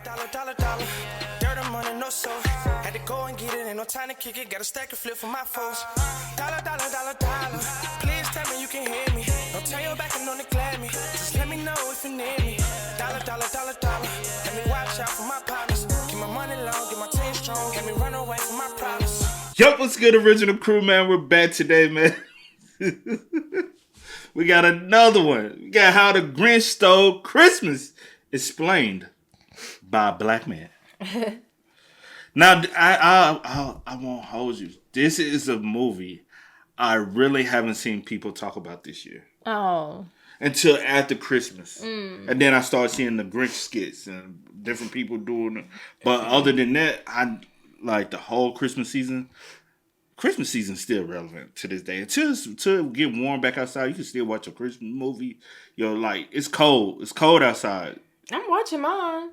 Dollar. Dirt and money, no soul. Had to go and get it, ain't no time to kick it. Got a stack of flip for my foes. Dollar. Please tell me you can hear me. Don't turn your back and don't neglect me. Just let me know if you need me. Dollar. Let me watch out for my partners. Keep my money long, get my team strong. Let me run away from my problems. Yup, what's good, original crew, man? We're back today, man. We got another one. We got How the Grinch Stole Christmas, explained by a black man. Now, I won't hold you. This is a movie I really haven't seen people talk about this year. Oh. Until after Christmas. And then I started seeing the Grinch skits and different people doing it. But other than that, I like the whole Christmas season. Christmas season's still relevant to this day. Until get warm back outside, you can still watch a Christmas movie. It's cold. It's cold outside. I'm watching mine.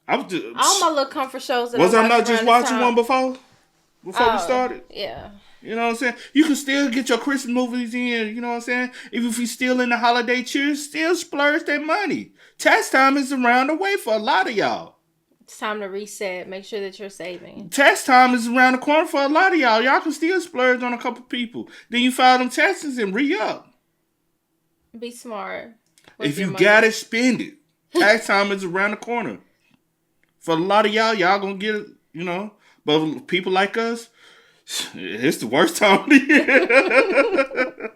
I was just, all my little comfort shows. Was I not just watching one before we started? Yeah. You know what I'm saying? You can still get your Christmas movies in, you know what I'm saying? Even if you're still in the holiday cheer, still splurge that money. Tax time is around the way for a lot of y'all. It's time to reset. Make sure that you're saving. Tax time is around the corner for a lot of y'all. Y'all can still splurge on a couple people. Then you file them taxes and re-up. Be smart. If you got it, spend it. Tax time is around the corner. For a lot of y'all gonna get it, you know. But people like us, it's the worst time of the year.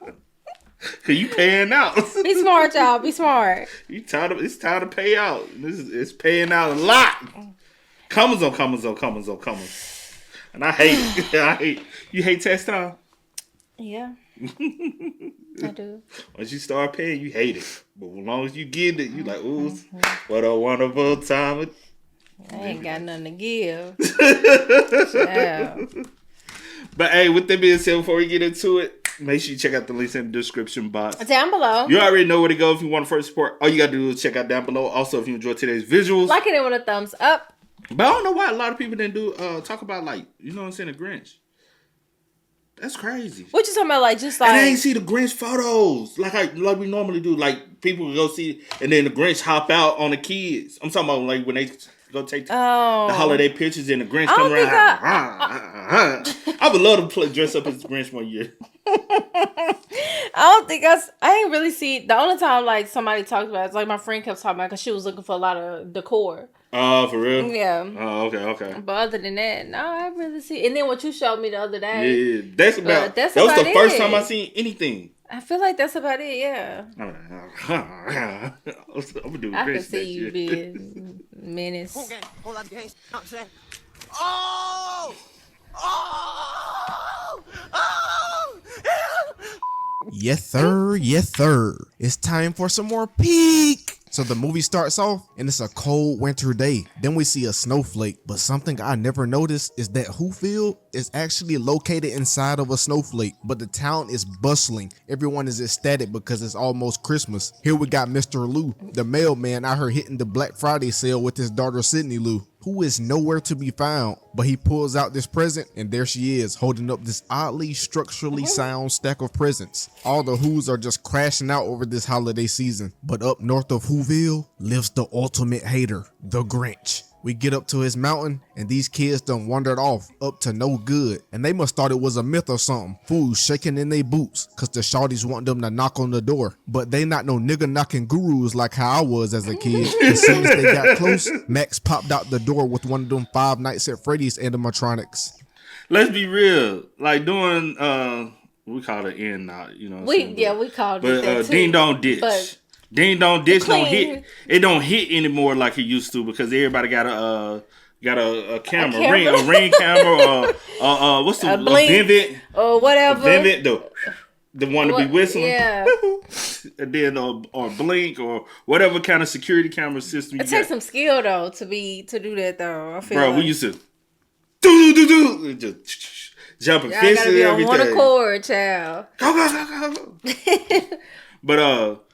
Cause you paying out. Be smart, y'all. Be smart. It's time to pay out. It's paying out a lot. Comers. And I hate it. You hate tax time? Yeah. I do. Once you start paying, you hate it. But as long as you get it, you like, ooh, what a wonderful time. I ain't got nothing to give. Yeah. But hey, with that being said, before we get into it, make sure you check out the links in the description box. Down below. You already know where to go if you want to first support. All you got to do is check out down below. Also, if you enjoyed today's visuals. Like it with a thumbs up. But I don't know why a lot of people didn't talk about, you know what I'm saying, the Grinch. That's crazy. What you talking about, And I ain't see the Grinch photos like we normally do. Like, people will go see, and then the Grinch hop out on the kids. I'm talking about, when they go take the holiday pictures and the Grinch come around. I would love to dress up as the Grinch one year. I ain't really see. The only time somebody talked about it, my friend kept talking about because she was looking for a lot of decor. Oh, for real? Yeah. Oh, okay. But other than that, no, I really see. And then what you showed me the other day. Yeah, that was the first time I seen anything. I feel like that's about it. Yeah. I'm gonna do. I can see you being menace. Okay, hold on, guys. Oh! Yes, sir. It's time for some more peek. So the movie starts off and it's a cold winter day. Then we see a snowflake. But something I never noticed is that Whoville is actually located inside of a snowflake. But the town is bustling. Everyone is ecstatic because it's almost Christmas. Here we got Mr. Lou, the mailman out here hitting the Black Friday sale with his daughter Sydney Lou, who is nowhere to be found. But he pulls out this present and there she is, holding up this oddly structurally sound stack of presents. All the Who's are just crashing out over this holiday season. But up north of Whoville lives the ultimate hater, the Grinch. We get up to his mountain and these kids done wandered off up to no good. And they must thought it was a myth or something. Fools shaking in their boots cause the shawties want them to knock on the door. But they not no nigga knocking gurus like how I was as a kid. As soon as they got close, Max popped out the door with one of them Five Nights at Freddy's animatronics. Let's be real. Doing we call it in not, you know. We called it that too. Ding Dong Ditch. But Ding Dong Ditch don't hit. It don't hit anymore like it used to because everybody got a camera, a ring camera, what's the Vivint or whatever, Vivint, the one to be whistling, yeah, and then or Blink or whatever kind of security camera system. It takes some skill though to do that though. I feel we used to do just jumping fences and everything. Gotta be on one accord, child. Go. But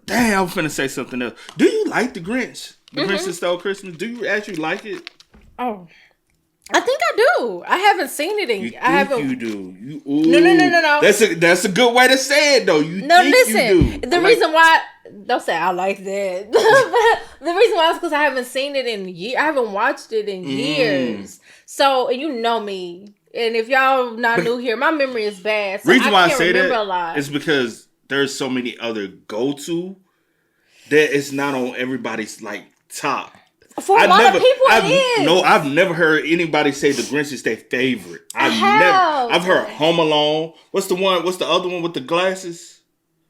damn, I was finna say something else. Do you like the Grinch? The Grinch That Stole Christmas? Do you actually like it? Oh, I think I do. I haven't seen it in. You do. No. That's a good way to say it, though. You do. The reason why Don't say I like that. The reason why is because I haven't seen it in years. I haven't watched it in years. So, and you know me. And if y'all not new here, my memory is bad. So reason why I can't say remember that a lot. is because there's so many other go-to that it's not on everybody's like top. For a lot of people, it is. No, I've never heard anybody say the Grinch is their favorite. I've heard Home Alone. What's the other one with the glasses?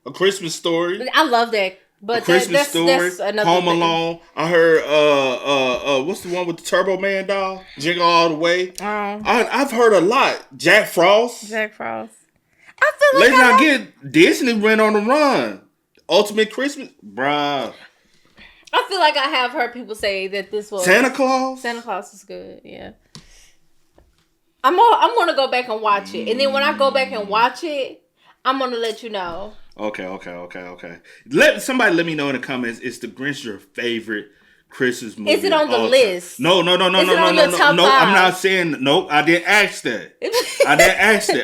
A Christmas Story. I love that. But A Christmas Story. That's another Home thing. Alone. I heard what's the one with the Turbo Man doll? Jingle All the Way. I've heard a lot. Jack Frost. I feel like Let's not get Disney went on the run. Ultimate Christmas, bruh. I feel like I have heard people say that this was Santa Claus. Santa Claus is good. Yeah. I'm gonna go back and watch it, and then when I go back and watch it, I'm gonna let you know. Okay. Let me know in the comments. Is the Grinch your favorite Christmas movie? Is it on the list? No. Is it on your top No, five? I'm not saying nope. I didn't ask that.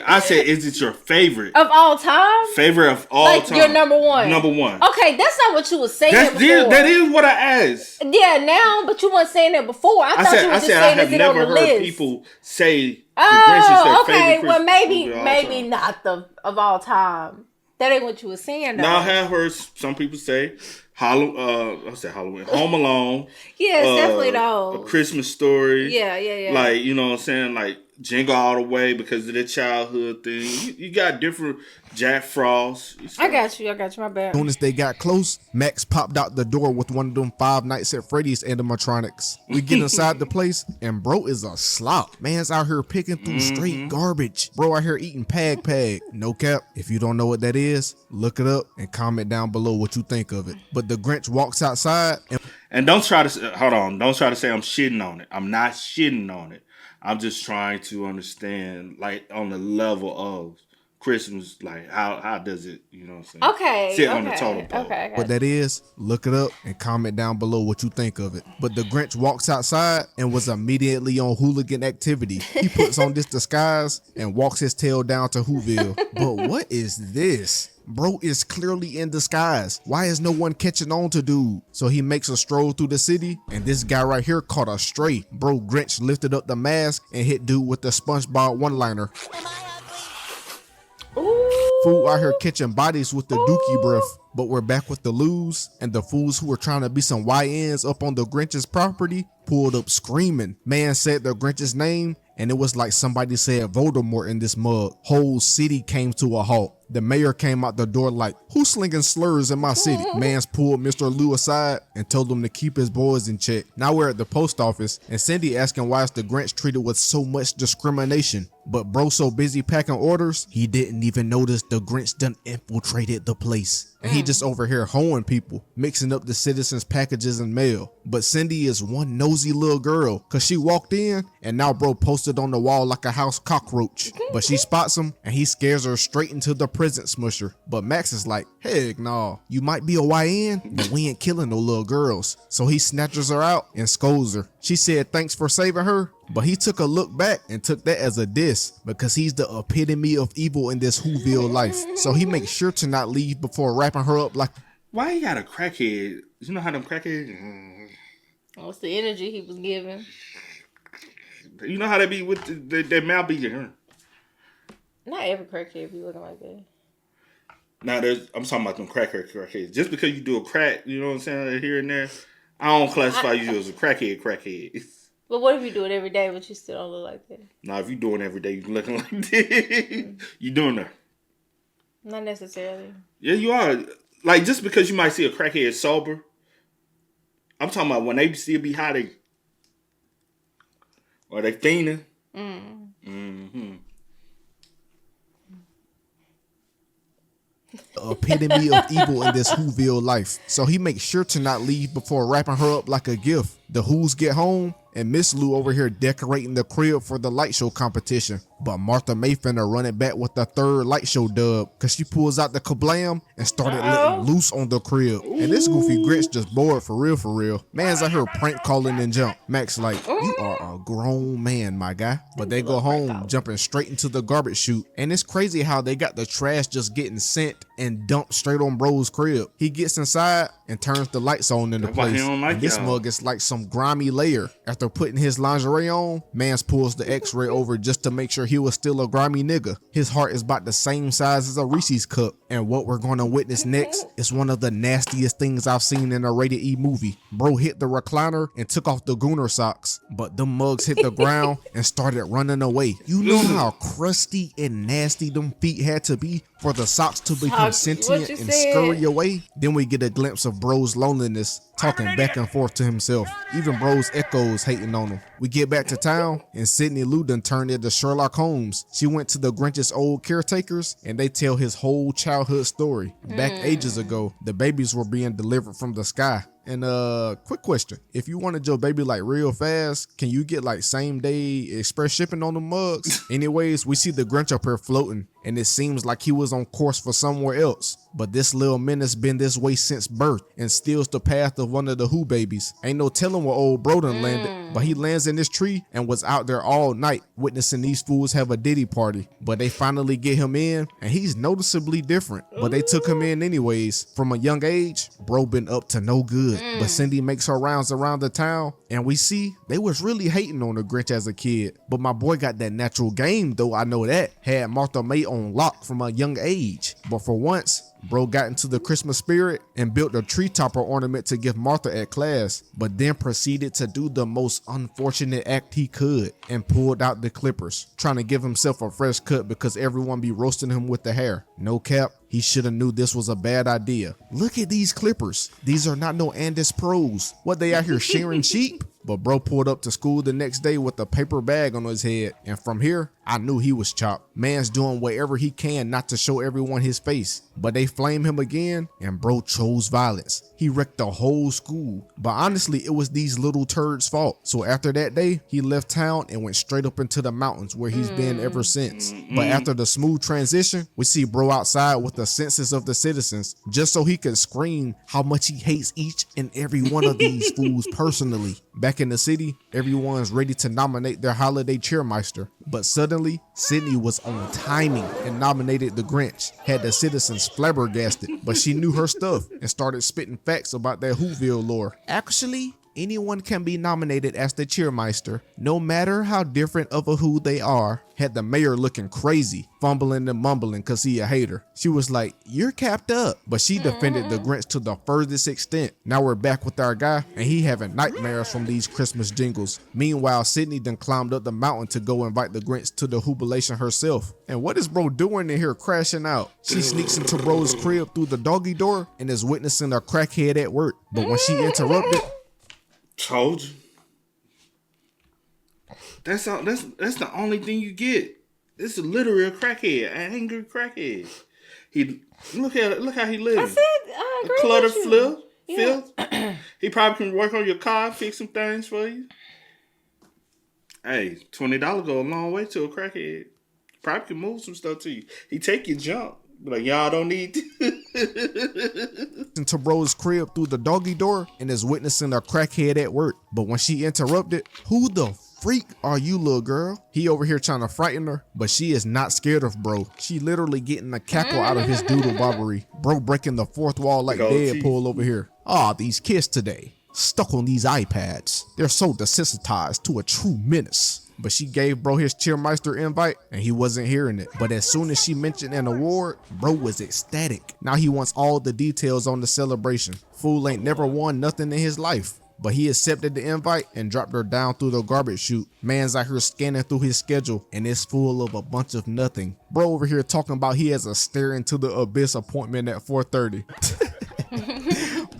I said, is it your favorite Of all time? Favorite of all time? Your number one. Number one. Okay, that's not what you was saying before. That is what I asked. Yeah, now, but you weren't saying that before. I thought you were just saying, is it on the list? I have never heard people say the Grinch is their favorite Christmas movie of all maybe time. not of all time. That ain't what you were saying, though. Now I have heard some people say Halloween, Home Alone. Yeah, it's definitely those. A Christmas Story. Yeah. Like, you know what I'm saying? Like Jingle All the Way because of the childhood thing. You got different Jack Frost. I got you, my bad. As soon as they got close, Max popped out the door with one of them Five Nights at Freddy's animatronics. We get inside the place, and bro is a slop. Man's out here picking through straight garbage. Bro out here eating pag. No cap. If you don't know what that is, look it up and comment down below what you think of it. But the Grinch walks outside and don't try to say I'm shitting on it. I'm not shitting on it. I'm just trying to understand, like, on the level of Christmas, like, how does it, you know what I'm saying? Okay. Sit on the totem pole. Okay. What that is, look it up and comment down below what you think of it. But the Grinch walks outside and was immediately on hooligan activity. He puts on this disguise and walks his tail down to Whoville. But what is this? Bro is clearly in disguise. Why is no one catching on to dude? So he makes a stroll through the city, and this guy right here caught a stray. Bro Grinch lifted up the mask and hit dude with the SpongeBob one-liner. Fool out here catching bodies with the dookie breath. But we're back with the loos, and the fools who were trying to be some YNs up on the Grinch's property pulled up screaming. Man said the Grinch's name, and it was like somebody said Voldemort in this mug. Whole city came to a halt. The mayor came out the door like, who's slinging slurs in my city? Mans pulled Mr. Lou aside and told him to keep his boys in check. Now we're at the post office, and Cindy asking why is the Grinch treated with so much discrimination. But bro so busy packing orders, he didn't even notice the Grinch done infiltrated the place. And he just over here hoeing people, mixing up the citizens' packages and mail. But Cindy is one nosy little girl, cause she walked in and now bro posted on the wall like a house cockroach. But she spots him and he scares her straight into the present smusher. But Max is like, heck nah, you might be a YN, but we ain't killing no little girls. So he snatches her out and scolds her. She said thanks for saving her, but he took a look back and took that as a diss because he's the epitome of evil in this Whoville life. So he makes sure to not leave before wrapping her up like... Why you got a crackhead? You know how them crackheads... What's the energy he was giving? You know how they be with their mouth be... Not every crackhead be looking like that. Now, I'm talking about them crackheads. Just because you do a crack, you know what I'm saying, here and there, I don't classify you as a crackhead. But what if you do it every day, but you still don't look like that? Now, if you doing it every day, you looking like this. You doing that. Not necessarily. Yeah, you are. Like, just because you might see a crackhead sober, I'm talking about when they still be high, or they fiending. Epitome of evil in this Whoville life. So he makes sure to not leave before wrapping her up like a gift. The Who's get home, and Miss Lou over here decorating the crib for the light show competition. But Martha May finna run it back with the third light show dub, cause she pulls out the kablam and started letting loose on the crib. And this goofy Grinch just bored for real. Man's out here prank calling and jump. Max like, you are a grown man, my guy. But they go home jumping straight into the garbage chute. And it's crazy how they got the trash just getting sent and dumped straight on bro's crib. He gets inside and turns the lights on in the place. And this mug is like some grimy layer. After putting his lingerie on, Mans pulls the x-ray over just to make sure he was still a grimy nigga. His heart is about the same size as a Reese's cup. And what we're going to witness next is one of the nastiest things I've seen in a rated E movie. Bro hit the recliner and took off the gooner socks, but them mugs hit the ground and started running away. You know how crusty and nasty them feet had to be for the socks to become sentient and scurry away? Then we get a glimpse of bro's loneliness, talking back and forth to himself. Even bro's echoes hating on him. We get back to town and Sydney Lou done turned into Sherlock Holmes. She went to the Grinch's old caretakers and they tell his whole childhood story. Back ages ago, the babies were being delivered from the sky. And quick question, if you wanted your baby like real fast, can you get like same day express shipping on the mugs? Anyways, we see the Grinch up here floating and it seems like he was on course for somewhere else. But this little menace been this way since birth and steals the path of one of the Who babies. Ain't no telling where old bro done landed, but he lands in this tree and was out there all night witnessing these fools have a Diddy party. But they finally get him in and he's noticeably different, but they took him in anyways. From a young age, bro been up to no good. But Cindy makes her rounds around the town and we see they was really hating on the Grinch as a kid. But my boy got that natural game though, I know that. Had Martha May on lock from a young age. But for once, bro got into the Christmas spirit and built a tree topper ornament to give Martha at class, but then proceeded to do the most unfortunate act he could and pulled out the clippers, trying to give himself a fresh cut because everyone be roasting him with the hair. No cap, he should have knew this was a bad idea. Look at these clippers. These are not no Andes Pros. What, they out here shearing sheep? But bro pulled up to school the next day with a paper bag on his head. And from here, I knew he was chopped. Man's doing whatever he can not to show everyone his face. But they flame him again and bro chose violence. He wrecked the whole school. But honestly, it was these little turds' fault. So after that day, he left town and went straight up into the mountains where he's been ever since. But after the smooth transition, we see bro outside with the census of the citizens just so he could scream how much he hates each and every one of these fools personally. Back in the city, everyone's ready to nominate their holiday cheermeister. But suddenly, Sydney was on timing and nominated the Grinch. Had the citizens flabbergasted, but she knew her stuff and started spitting facts about that Whoville lore. Actually, anyone can be nominated as the cheermeister, no matter how different of a who they are. Had the mayor looking crazy, fumbling and mumbling cause he a hater. She was like, you're capped up. But she defended the Grinch to the furthest extent. Now we're back with our guy and he having nightmares from these Christmas jingles. Meanwhile, Sydney done climbed up the mountain to go invite the Grinch to the Whobilation herself. And what is bro doing in here crashing out? She sneaks into bro's crib through the doggy door and is witnessing a crackhead at work. But when she interrupted, told you. That's all. That's the only thing you get. It's literally a crackhead, an angry crackhead. He look how he lives. I said, I agree clutter with you. filth. He probably can work on your car, fix some things for you. Hey, $20 go a long way to a crackhead. Probably can move some stuff to you. He take your junk. But like, y'all don't need into bro's crib through the doggy door and is witnessing a crackhead at work. But when she interrupted, who the freak are you, little girl? He over here trying to frighten her, but she is not scared of bro. She literally getting a cackle out of his doodle bobbery. Bro breaking the fourth wall like Deadpool over here. These kids today, stuck on these iPads. They're so desensitized to a true menace. But she gave bro his Cheermeister invite and he wasn't hearing it. But as soon as she mentioned an award, bro was ecstatic. Now he wants all the details on the celebration. Fool ain't never won nothing in his life. But he accepted the invite and dropped her down through the garbage chute. Man's out here scanning through his schedule and it's full of a bunch of nothing. Bro over here talking about he has a stare into the abyss appointment at 4:30.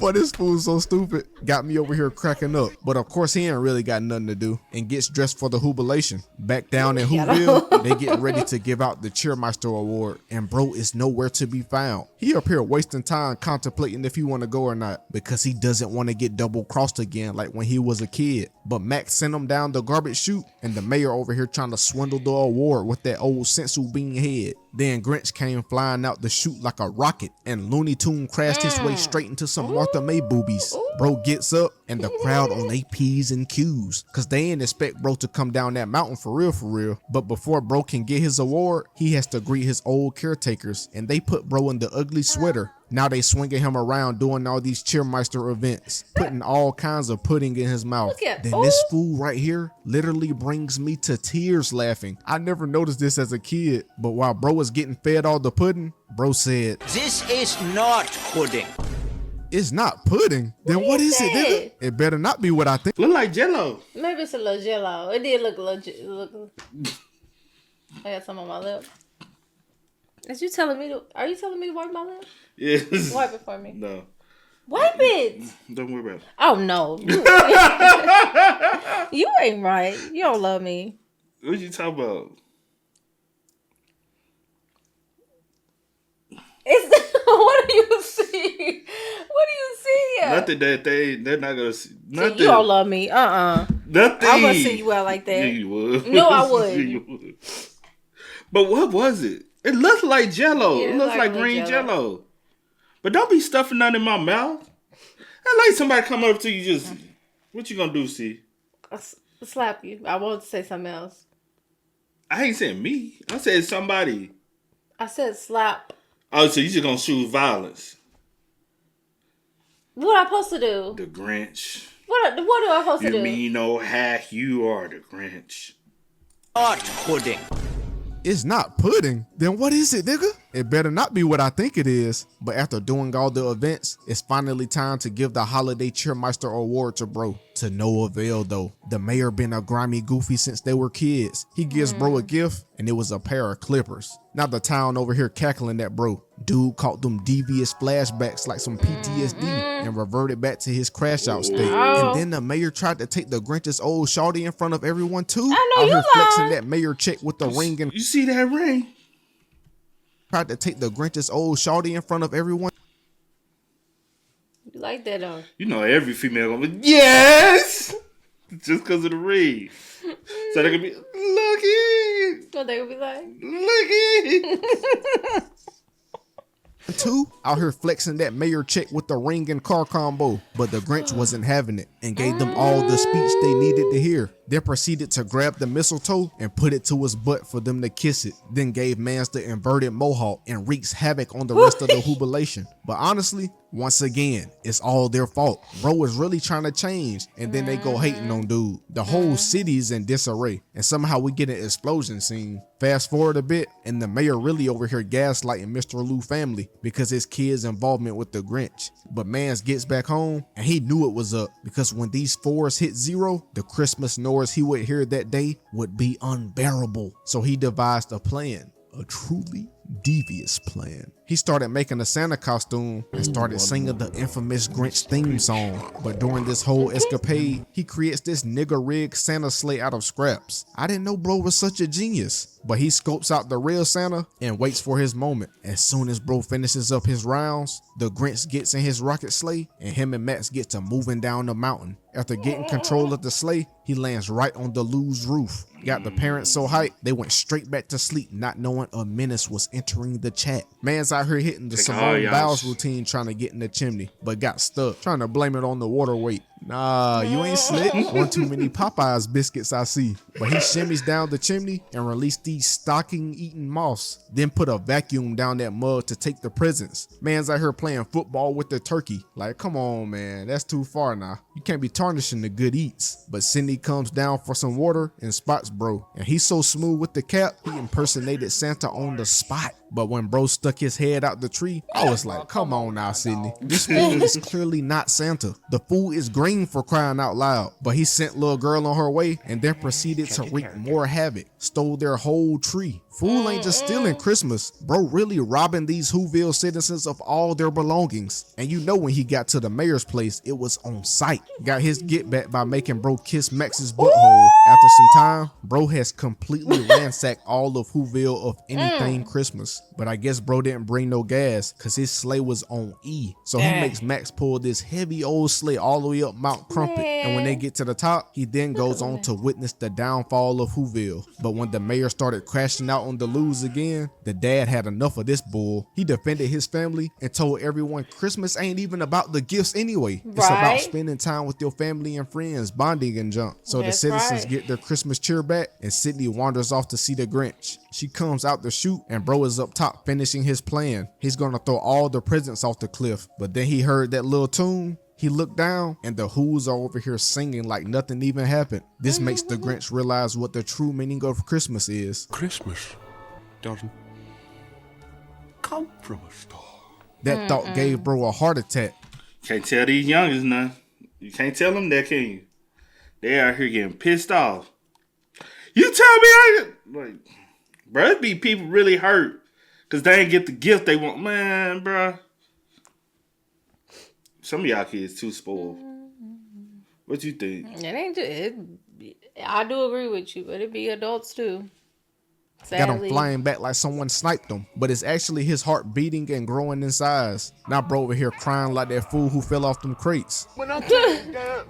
Boy, this fool's so stupid. Got me over here cracking up. But of course, he ain't really got nothing to do and gets dressed for the Whobilation. Back down in Whoville, they get ready to give out the Cheermeister award, and bro is nowhere to be found. He up here wasting time contemplating if he want to go or not because he doesn't want to get double crossed again like when he was a kid. But Max sent him down the garbage chute, and the mayor over here trying to swindle the award with that old sensu bean head. Then Grinch came flying out the chute like a rocket, and Looney Tune crashed his way straight into some Martha May boobies. Bro gets up, and the crowd on their P's and Q's, cause they ain't expect bro to come down that mountain for real. But before bro can get his award, he has to greet his old caretakers, and they put bro in the ugly sweater. Now they swinging him around doing all these Cheermeister events, putting all kinds of pudding in his mouth. Then this fool right here literally brings me to tears laughing. I never noticed this as a kid, but while bro was getting fed all the pudding, bro said, "This is not pudding." "It's not pudding? Then what is it, nigga? It better not be what I think." Look like Jello. Maybe it's a little Jello. It did look legit. I got some on my lip. Are you telling me to wipe my lip? Yes. Wipe it for me. No. Wipe it. Don't worry about it. Oh no. You ain't right. You don't love me. What you talking about? What do you see? What do you see? Nothing that they're not gonna see. Nothing. You don't love me. Nothing. I wouldn't send you out like that. Yeah, you would. No, I wouldn't. You would. But what was it? It looked like Jello. Yeah, it looks like green Jello. But don't be stuffing nothing in my mouth. I like somebody come up to you just. What you gonna do, see? I'll slap you. I won't say something else. I ain't saying me. I said somebody. I said slap. Oh, so you just gonna choose violence? What I supposed to do? The Grinch. What do I supposed to do? You mean old hack? You are the Grinch. Not pudding. It's not pudding? Then what is it, nigga? It better not be what I think it is. But after doing all the events, it's finally time to give the holiday Cheermeister award to bro. To no avail though. The mayor been a grimy goofy since they were kids. He gives bro a gift, and it was a pair of clippers. Now the town over here cackling at bro. Dude caught them devious flashbacks like some PTSD and reverted back to his crash out state. And then the mayor tried to take the Grinch's old shawty in front of everyone too. I know out you here flexing lying. that mayor check with the ring and You see that ring? tried to take the Grinch's old shawty in front of everyone. You like that though? You know every female gonna be yes, just because of the ring. So they gonna be looky, What they would be like? looky. Two, out here flexing that mayor check with the ring and car combo. But the Grinch wasn't having it and gave them all the speech they needed to hear. Then proceeded to grab the mistletoe and put it to his butt for them to kiss it. Then gave mans the inverted mohawk and wreaks havoc on the rest of the Whobilation. But honestly, once again, it's all their fault. Bro is really trying to change, and then they go hating on dude. The whole city is in disarray, and somehow we get an explosion scene. Fast forward a bit, and the mayor really over here gaslighting Mr. Lou family because his kid's involvement with the Grinch. But mans gets back home, and he knew it was up because when these fours hit zero, the Christmas noise he would hear that day would be unbearable. So he devised a plan, a truly devious plan. He started making a Santa costume and started singing the infamous Grinch theme song. But during this whole escapade, he creates this nigga rigged Santa sleigh out of scraps. I didn't know bro was such a genius. But he scopes out the real Santa and waits for his moment. As soon as bro finishes up his rounds, the Grinch gets in his rocket sleigh and him and Max get to moving down the mountain. After getting control of the sleigh, he lands right on the Lou's roof. Got the parents so hyped, they went straight back to sleep, not knowing a menace was entering the chat. Man's out here hitting the Simone Biles routine trying to get in the chimney, but got stuck, trying to blame it on the water weight. Nah, you ain't slick. One too many Popeyes biscuits I see. But he shimmies down the chimney and released these stocking-eating moths. Then put a vacuum down that mug to take the presents. Man's out here playing football with the turkey. Like, come on, man. That's too far now. You can't be tarnishing the good eats. But Cindy comes down for some water and spots bro. And he's so smooth with the cap, he impersonated Santa on the spot. But when bro stuck his head out the tree, I was like, come on now, Sydney. This fool is clearly not Santa. The fool is Grinch. green for crying out loud. But he sent little girl on her way and then proceeded to wreak more havoc. Stole their whole tree. Fool ain't just stealing Christmas. Bro really robbing these Whoville citizens of all their belongings. And you know when he got to the mayor's place, it was on sight. Got his get back by making bro kiss Max's butthole. After some time, bro has completely ransacked all of Whoville of anything Christmas. But I guess bro didn't bring no gas because his sleigh was on E. So he makes Max pull this heavy old sleigh all the way up Mount Crumpet. And when they get to the top, he then goes on to witness the downfall of Whoville. But when the mayor started crashing out on the loose again, the dad had enough of this bull. He defended his family and told everyone Christmas ain't even about the gifts anyway. It's about spending time with your family and friends, bonding and junk. So the citizens get their Christmas cheer back, and Sydney wanders off to see the Grinch. She comes out the chute and bro is up top finishing his plan. He's gonna throw all the presents off the cliff, but then he heard that little tune. He looked down and the Who's are over here singing like nothing even happened. This makes the Grinch realize what the true meaning of Christmas is. Christmas doesn't come from a star. That thought gave bro a heart attack. Can't tell these youngins nothing. You can't tell them that, can you? They out here getting pissed off. You tell me like, bro, it be people really hurt because they ain't get the gift they want. Man, bro. Some of y'all kids too spoiled. What you think? It ain't just, I do agree with you, but it be adults too. Got him flying back like someone sniped him, but it's actually his heart beating and growing in size. Now bro over here crying like that fool who fell off them crates. When I came down,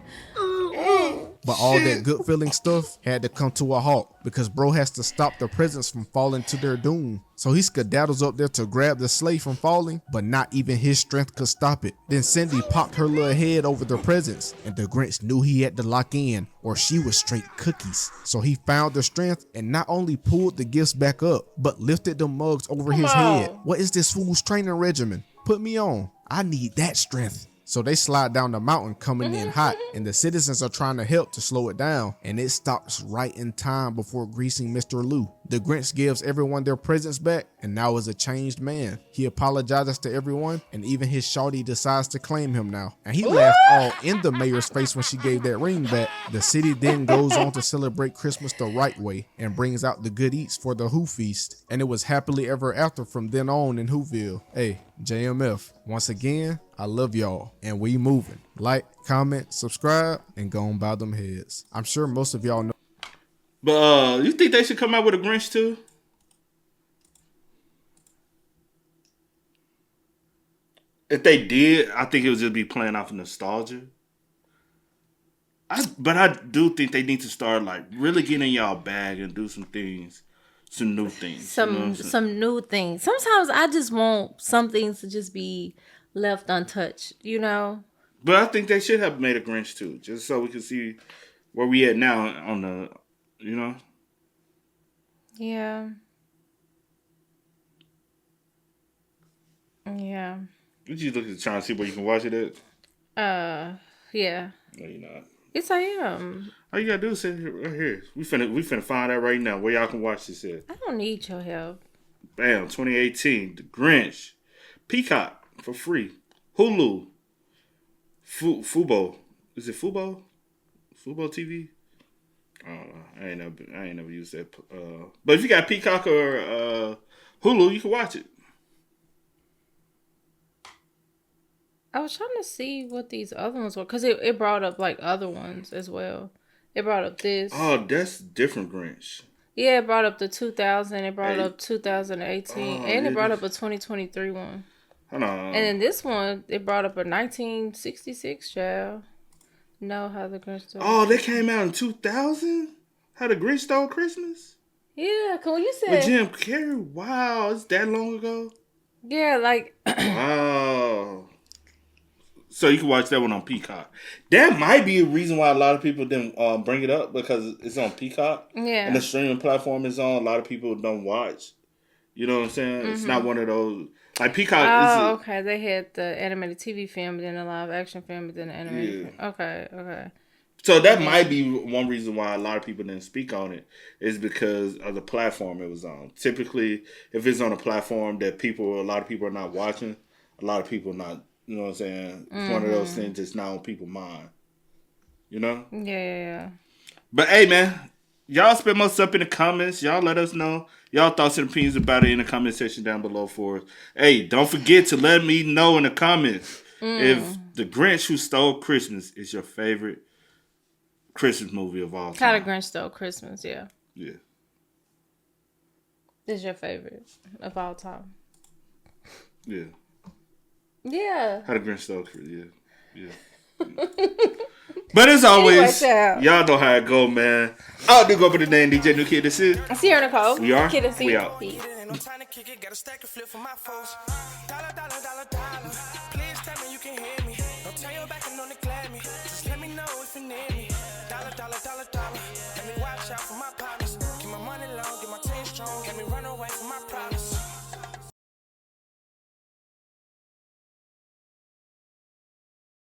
But all that good feeling stuff had to come to a halt because bro has to stop the presents from falling to their doom. So he skedaddles up there to grab the sleigh from falling, but not even his strength could stop it. Then Cindy popped her little head over the presents, and the Grinch knew he had to lock in or she was straight cookies. So he found the strength and not only pulled the gifts back up, but lifted the mugs over his head. What is this fool's training regimen? Put me on. I need that strength. So they slide down the mountain coming in hot, and the citizens are trying to help to slow it down, and it stops right in time before greasing Mr. Lou. The Grinch gives everyone their presents back and now is a changed man. He apologizes to everyone, and even his shawty decides to claim him now. And he laughed all in the mayor's face when she gave that ring back. The city then goes on to celebrate Christmas the right way and brings out the good eats for the Who feast. And it was happily ever after from then on in Whoville. Hey, JMF, once again, I love y'all, and we moving. Like, comment, subscribe, and go on bow them heads. I'm sure most of y'all know. But you think they should come out with a Grinch too? If they did, I think it would just be playing off of nostalgia. But I do think they need to start like really getting in y'all bag and do some things. Some new things. Some new things. Sometimes I just want some things to just be left untouched, you know? But I think they should have made a Grinch too, just so we can see where we at now on the, you know? Yeah. Yeah. What you looking trying to see where you can watch it at? Yeah. No, you're not. Yes, I am. All you gotta do is sit here, right here. We finna find out right now where y'all can watch this at. I don't need your help. Bam, 2018, The Grinch, Peacock for free, Hulu, Fubo. Is it Fubo? Fubo TV? I don't know. I ain't never used that. But if you got Peacock or Hulu, you can watch it. I was trying to see what these other ones were because it brought up like other ones as well. It brought up this. Oh, that's different Grinch. Yeah, it brought up the 2000. It brought up 2018, and it brought up a 2023 one. Hold on. And then this one, it brought up a 1966 child. Know how the Grinch stole. Oh, they came out in 2000? How the Grinch Stole Christmas? Yeah, cool. You said With Jim Carrey? Wow, it's that long ago? Yeah, like Wow. So you can watch that one on Peacock. That might be a reason why a lot of people didn't bring it up because it's on Peacock. Yeah. And the streaming platform is on. A lot of people don't watch. You know what I'm saying? Mm-hmm. It's not one of those. Like Peacock. Oh, okay. They had the animated TV film, then the live action film, then the animated film. Okay. So that might be one reason why a lot of people didn't speak on it is because of the platform it was on. Typically, if it's on a platform that a lot of people are not watching, a lot of people not. You know what I'm saying? It's one of those things that's not on people's mind. You know? Yeah. But hey, man, y'all spend most up in the comments. Y'all let us know y'all thoughts and opinions about it in the comment section down below for us. Hey, don't forget to let me know in the comments if The Grinch Who Stole Christmas is your favorite Christmas movie of all time. How the Grinch Stole Christmas, yeah. Yeah. Is your favorite of all time. Yeah. Yeah. How the Grinch Stole Christmas, yeah. But as always, Anyway, y'all know how it go, man. I'll do go for the name DJ New Kid. This is Sierra Nicole. We are? Kid and C. We out. Peace. No time to kick it, got a stack of flip for my foes. Dollar, dollar, dollar, dollar. Please tell me you can hear me. Don't turn your back